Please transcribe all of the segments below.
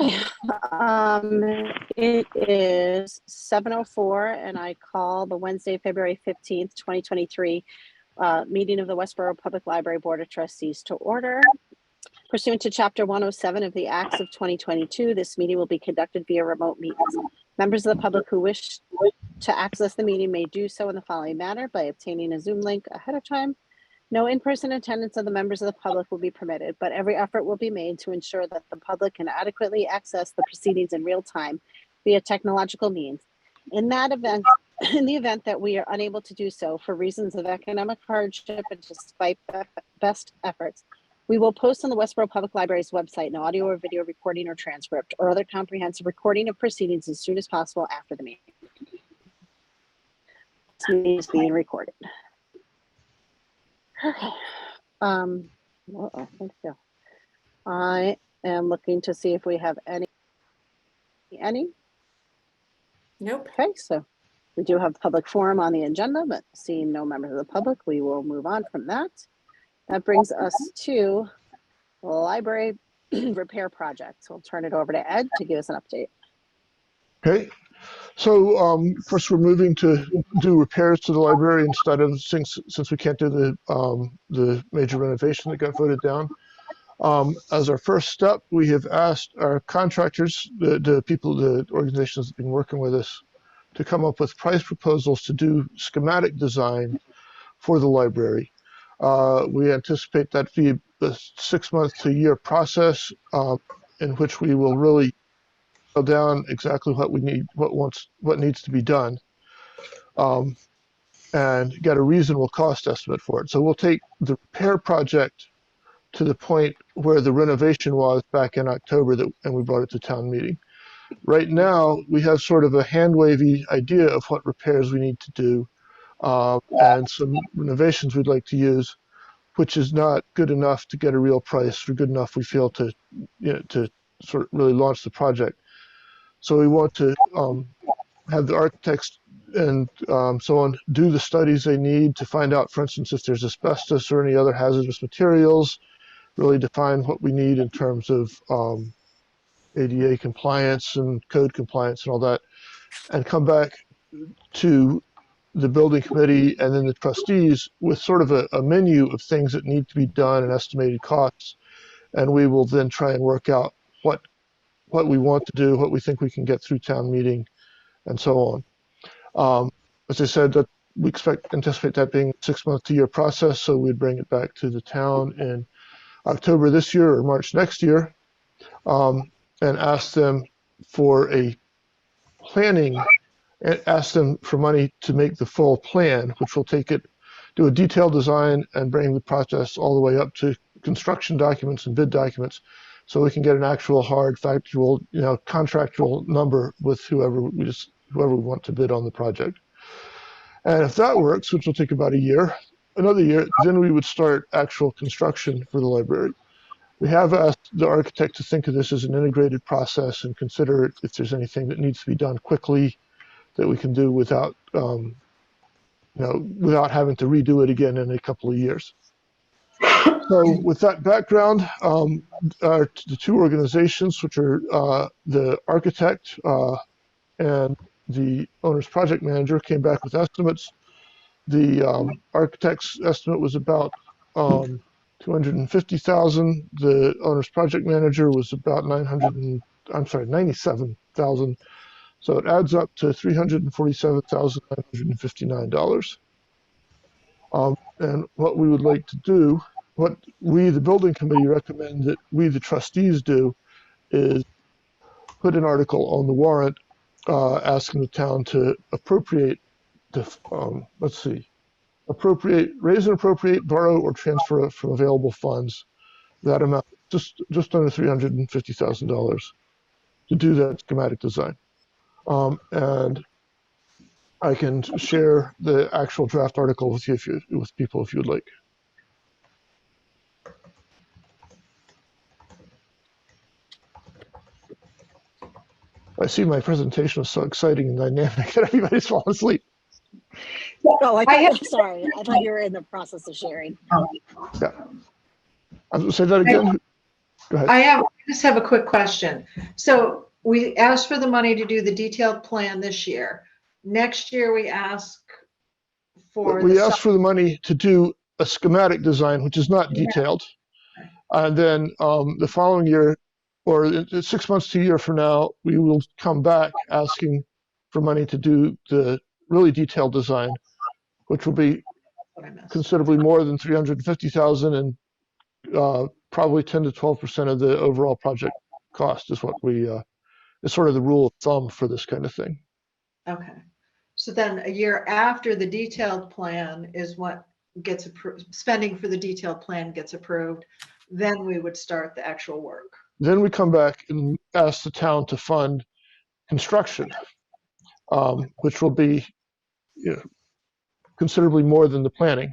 Okay, it is 7:04 and I call the Wednesday, February 15th, 2023 meeting of the Westborough Public Library Board of Trustees to order. Pursuant to Chapter 107 of the Acts of 2022, this meeting will be conducted via remote meetings. Members of the public who wish to access the meeting may do so in the following manner: by obtaining a Zoom link ahead of time. No in-person attendance of the members of the public will be permitted, but every effort will be made to ensure that the public can adequately access the proceedings in real time via technological means. In the event that we are unable to do so for reasons of economic hardship and despite best efforts, we will post on the Westborough Public Library's website an audio or video recording or transcript or other comprehensive recording of proceedings as soon as possible after the meeting. This meeting is being recorded. Okay. Thank you. I am looking to see if we have any. Nope. Okay, so we do have public forum on the agenda, but seeing no members of the public, we will move on from that. That brings us to the library repair project. So I'll turn it over to Ed to give us an update. Okay, so first we're moving to do repairs to the library instead of since we can't do the major renovation that got voted down. As our first step, we have asked our contractors, the organizations that have been working with us, to come up with price proposals to do schematic design for the library. We anticipate that to be a 6 month to a year process in which we will really nail down exactly what we need, what needs to be done, and get a reasonable cost estimate for it. So we'll take the repair project to the point where the renovation was back in October, and we brought it to town meeting. Right now, we have sort of a hand-wavy idea of what repairs we need to do, and some renovations we'd like to use, which is not good enough to get a real price, or good enough, we feel, to sort of really launch the project. So we want to have the architects and so on do the studies they need to find out, for instance, if there's asbestos or any other hazardous materials, really define what we need in terms of ADA compliance and code compliance and all that, and come back to the building committee and then the trustees with sort of a menu of things that need to be done and estimated costs. And we will then try and work out what we want to do, what we think we can get through town meeting, and so on. As I said, that we anticipate that being a 6 month to year process, so we'd bring it back to the town in October this year or March next year, and ask them for ask them for money to make the full plan, which will do a detailed design and bring the process all the way up to construction documents and bid documents, so we can get an actual hard factual, contractual number with whoever we want to bid on the project. And if that works, which will take about another year, then we would start actual construction for the library. We have asked the architect to think of this as an integrated process and consider if there's anything that needs to be done quickly that we can do without having to redo it again in a couple of years. So with that background, the two organizations, which are the architect and the owner's project manager, came back with estimates. The architect's estimate was about $250,000. The owner's project manager was about $97,000. So it adds up to $347,959. And what we would like to do, what we, the building committee, recommend that we, the trustees, do is put an article on the warrant asking the town to raise and appropriate, borrow, or transfer from available funds that amount, just under $350,000, to do that schematic design. And I can share the actual draft article with you with people if you would like. I see my presentation was so exciting and dynamic that everybody's falling asleep. Oh, sorry. I thought you were in the process of sharing. Yeah. Say that again. Go ahead. I have just have a quick question. So we asked for the money to do the detailed plan this year. Next year, we ask for We the. asked for the money to do a schematic design, which is not detailed. And then the following year, or 6 months to a year from now, we will come back asking for money to do the really detailed design, which will be What I missed. considerably more than 350,000 and probably 10 to 12% of the overall project cost is what we is sort of the rule of thumb for this kind of thing. Okay. So then a year after the detailed plan is what gets approved, spending for the detailed plan gets approved, then we would start the actual work. Then we come back and ask the town to fund construction, which will be considerably more than the planning.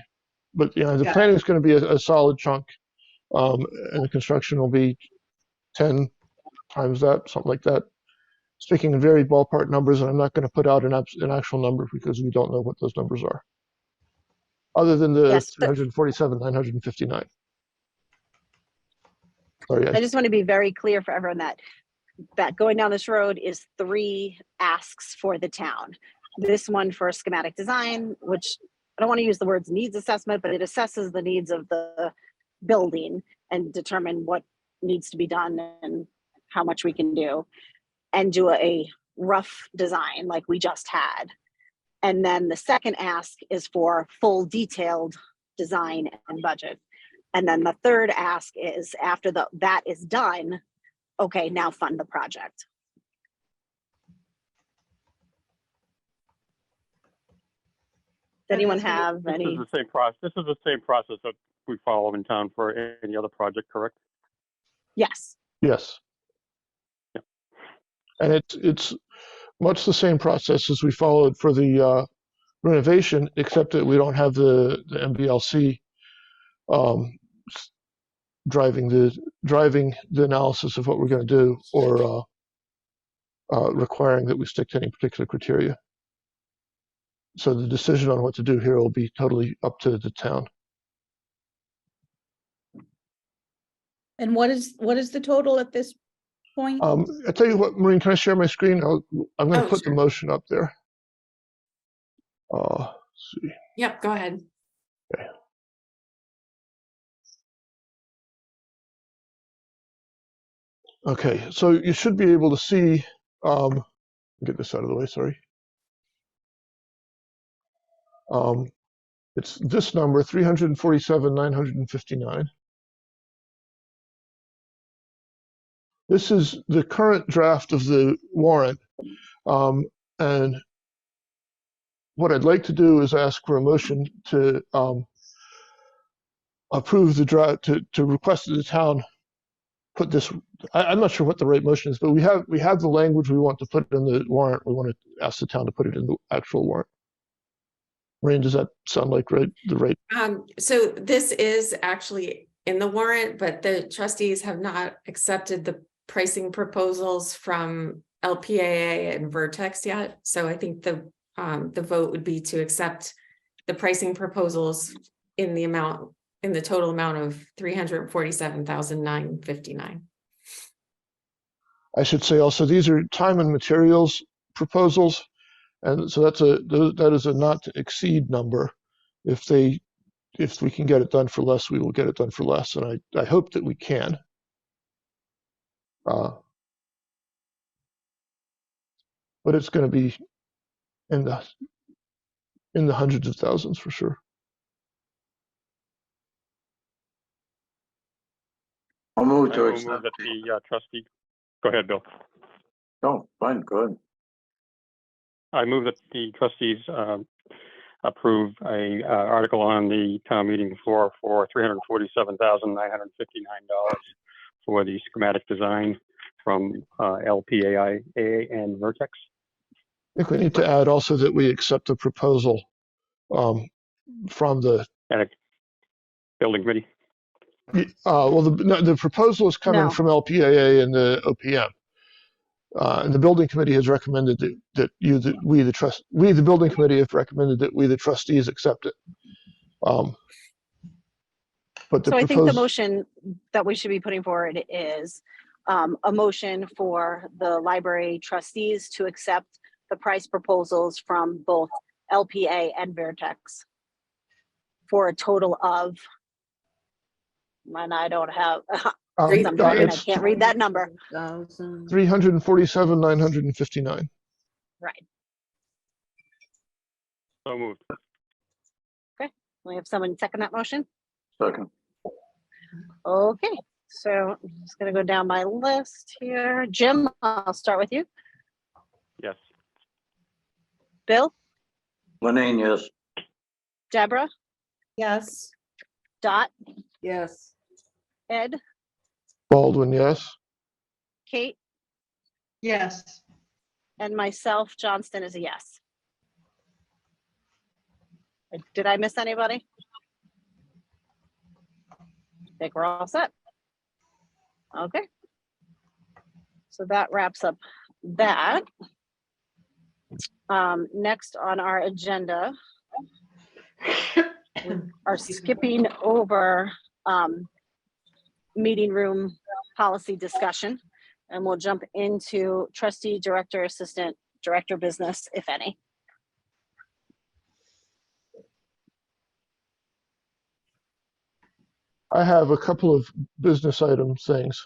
But the Got planning is going to be a solid chunk, and the construction will be 10 times that, something like that. Speaking in very ballpark numbers, and I'm not going to put out an actual number because we don't know what those numbers are, other than the Yes, but 347,959. Sorry, I just want to be very clear for everyone that going down this road is 3 asks for the town. This one for schematic design, which I don't want to use the words needs assessment, but it assesses the needs of the building and determine what needs to be done and how much we can do, and do a rough design like we just had. And then the second ask is for full detailed design and budget. And then the third ask is after that is done, okay, now fund the project. Does anyone have any? This is the same process. This is the same process that we follow in town for any other project, correct? Yes. yes. Yeah. And it's much the same process as we followed for the renovation, except that we don't have the MBLC driving the analysis of what we're going to do, or requiring that we stick to any particular criteria. So the decision on what to do here will be totally up to the town. And what is the total at this point? I tell you what, Maureen, can I share my screen? I'm going to Oh, put sure. the motion up there. Let's see. Yep, go ahead. Okay, so you should be able to see, get this out of the way, sorry. It's this number, 347,959. This is the current draft of the warrant. And what I'd like to do is ask for a motion to approve the draft, to request that the town put this, I'm not sure what the right motion is, but we have the language we want to put in the warrant. We want to ask the town to put it in the actual warrant. Maureen, does that sound like the right? So this is actually in the warrant, but the trustees have not accepted the pricing proposals from LPAA and Vertex yet. So I think the vote would be to accept the pricing proposals in the total amount of $347,959. I should say also, these are time and materials proposals. And so that is a not to exceed number. If we can get it done for less, we will get it done for less. And I hope that we can. But it's going to be in the hundreds of thousands for sure. I'll move I to will move accept. that the trustee. Go ahead, Bill. Oh, fine, good. I move that the trustees approve a article on the town meeting floor for $347,959 for the schematic design from LPAI and Vertex. I think we need to add also that we accept the proposal from the And building committee. well, the proposal is coming No. from LPAA and the OPM. And the building committee has recommended that we, the building committee, have recommended that we, the trustees, accept it. But So I think the motion that we should be putting forward is a motion for the library trustees to accept the price proposals from both LPA and Vertex for a total of, and I don't have, I'm sorry, I It's can't read that number. 347,959. Right. So moved. We have someone second that motion? Second. Okay, so I'm just gonna go down my list here. Jim, I'll start with you. Yes. Bill, Lenine, yes. Deborah, Yes. Dot, Yes. Ed, Baldwin, yes. Kate, Yes. and myself, Johnston, is a yes. Did I miss anybody? I think we're all set. Okay. So that wraps up that. Next on our agenda, we are skipping over meeting room policy discussion, and we'll jump into trustee, director, assistant, director business, if any. I have a couple of business item things.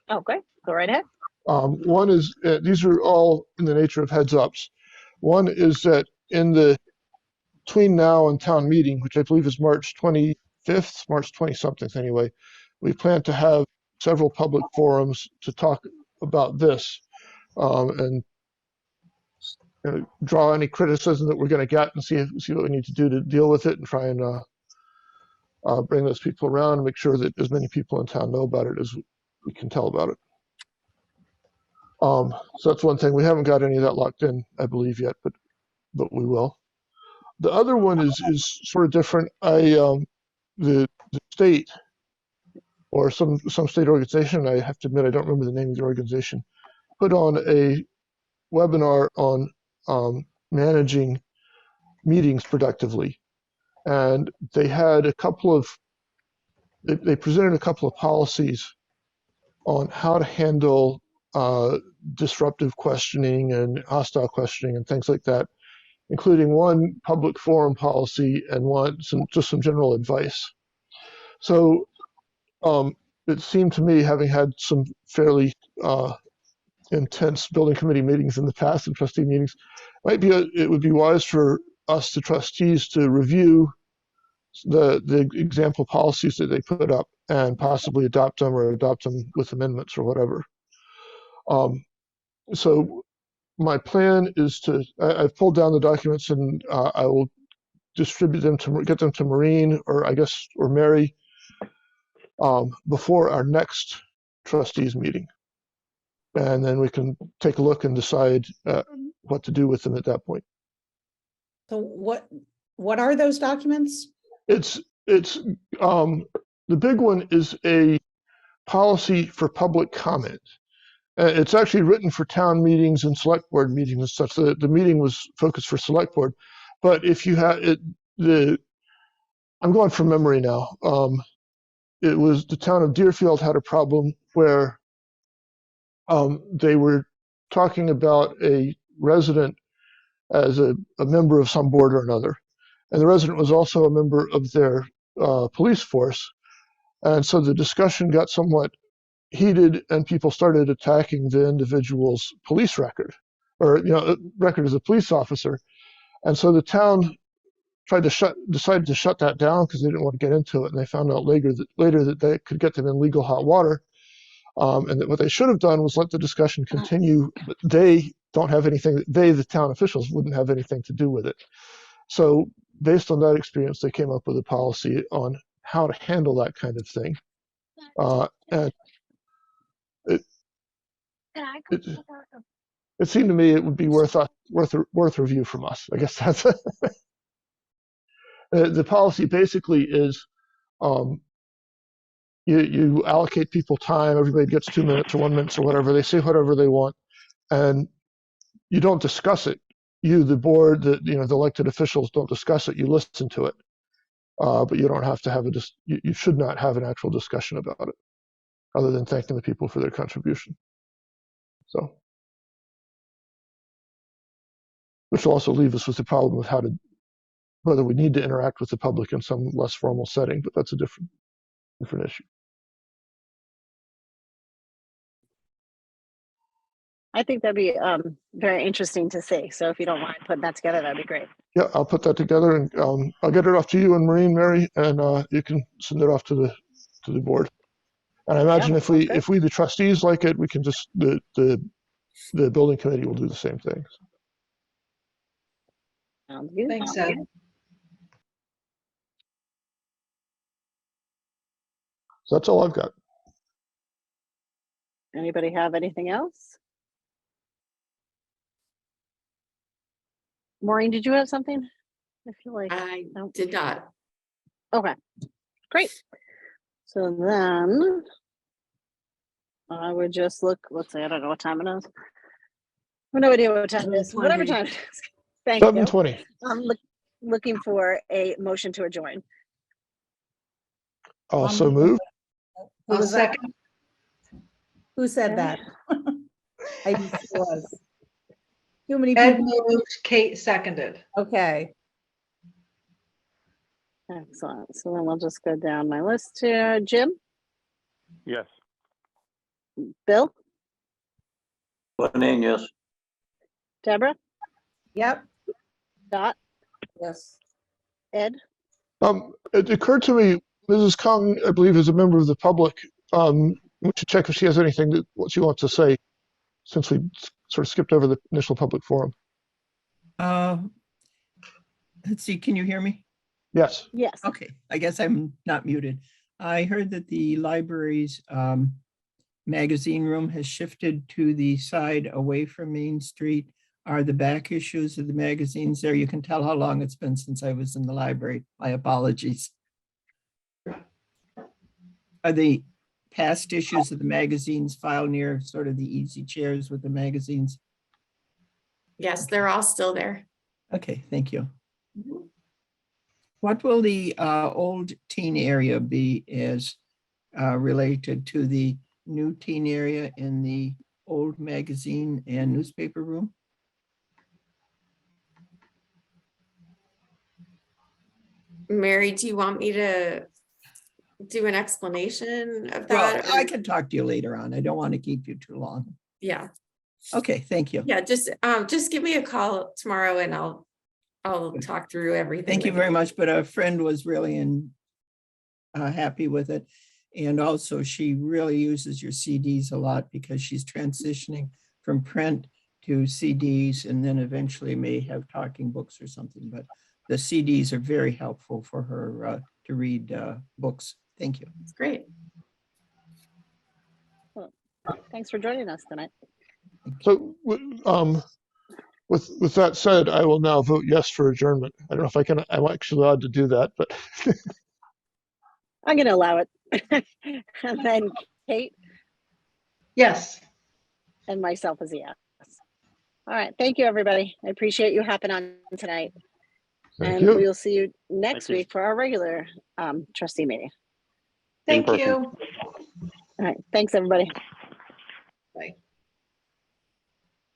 Okay, go right ahead. One is, these are all in the nature of heads ups. One is that in the between now and town meeting, which I believe is March 25th, March 20 something anyway, we plan to have several public forums to talk about this and draw any criticism that we're going to get and see what we need to do to deal with it and try and bring those people around and make sure that as many people in town know about it as we can tell about it. So that's one thing. We haven't got any of that locked in, I believe, yet, but we will. The other one is sort of different. The state or some state organization, I have to admit, I don't remember the name of the organization, put on a webinar on managing meetings productively. And they had they presented a couple of policies on how to handle disruptive questioning and hostile questioning and things like that, including one public forum policy and just some general advice. So it seemed to me, having had some fairly intense building committee meetings in the past and trustee meetings, it would be wise for us, the trustees, to review the example policies that they put up and possibly adopt them or adopt them with amendments or whatever. So my plan is I've pulled down the documents and I will distribute them get them to Maureen or Mary before our next trustees meeting. And then we can take a look and decide what to do with them at that point. So what are those documents? It's the big one is a policy for public comment. It's actually written for town meetings and select board meetings and such. The meeting was focused for select board, but if you have I'm going from memory now. It was the town of Deerfield had a problem where they were talking about a resident as a member of some board or another, and the resident was also a member of their police force, and so the discussion got somewhat heated and people started attacking the individual's police record or record as a police officer, and so the town decided to shut that down because they didn't want to get into it, and they found out later that they could get them in legal hot water, and that what they should have done was let the discussion continue, but they don't have anything, the town officials wouldn't have anything to do with it. So based on that experience, they came up with a policy on how to handle that kind of thing. And it seemed to me it would be worth review from us. I guess that's the policy basically is you allocate people time, everybody gets 2 minutes or 1 minute or whatever, they say whatever they want, and you don't discuss it. You, the board, the elected officials don't discuss it, you listen to it. But you don't have to have you should not have an actual discussion about it. other than thanking the people for their contribution. So, which will also leave us with the problem of whether we need to interact with the public in some less formal setting, but that's a different issue. I think that'd be very interesting to see. So if you don't mind putting that together, that'd be great. Yeah, I'll put that together and I'll get it off to you and Maureen, Mary, and you can send it off to the board. And I imagine if sounds we the trustees like it, we can just the building committee will do the same thing. Sounds good. Thanks, Ed. So that's all I've got. Anybody have anything else? Maureen, did you have something? I feel like I no. did not. Okay, great. So then I would just look, let's see, I don't know what time it is. I have no idea what time it is, whatever 7:20. time it is. Thank you. 7:20. I'm looking for a motion to adjourn. Also move. Who I'll was that? second. Who said Okay. that? I was. Too many Ed people. moved, Kate seconded. Okay. Excellent. So then we'll just go down my list here. Jim, Yes. Bill, Lenine, yes. Deborah, Yep. Dot, Yes. Ed. It occurred to me, Mrs. Kung, I believe, is a member of the public. We should check if she has anything what she wants to say, since we sort of skipped over the initial public forum. Let's see, can you hear me? Yes. Yes. Okay, I guess I'm not muted. I heard that the library's magazine room has shifted to the side away from Main Street. Are the back issues of the magazines there? You can tell how long it's been since I was in the library. My apologies. Are the past issues of the magazines filed near sort of the easy chairs with the magazines? Yes, they're all still there. Okay, thank you. What will the old teen area be as related to the new teen area in the old magazine and newspaper room? Mary, do you want me to do an explanation of Well, that? I can talk to you later on. I don't want to keep you too long. Yeah, Okay, thank you. yeah, just give me a call tomorrow and I'll talk through everything. Thank you with very much, but a friend was really happy with it. And also she really uses your CDs a lot because she's transitioning from print to CDs and then eventually may have talking books or something, but the CDs are very helpful for her to read books. Thank you. It's great. Thanks for joining us tonight. So, with that said, I will now vote yes for adjournment. I don't know if I can. I'm actually allowed to do that, but I'm going to allow it. And then Kate Yes. and myself as a yes. All right. Thank you, everybody. I appreciate you hopping on tonight. thank And you. we'll see you next Thank you. week for our regular trustee meeting. Thank person. you. All right. Thanks, everybody.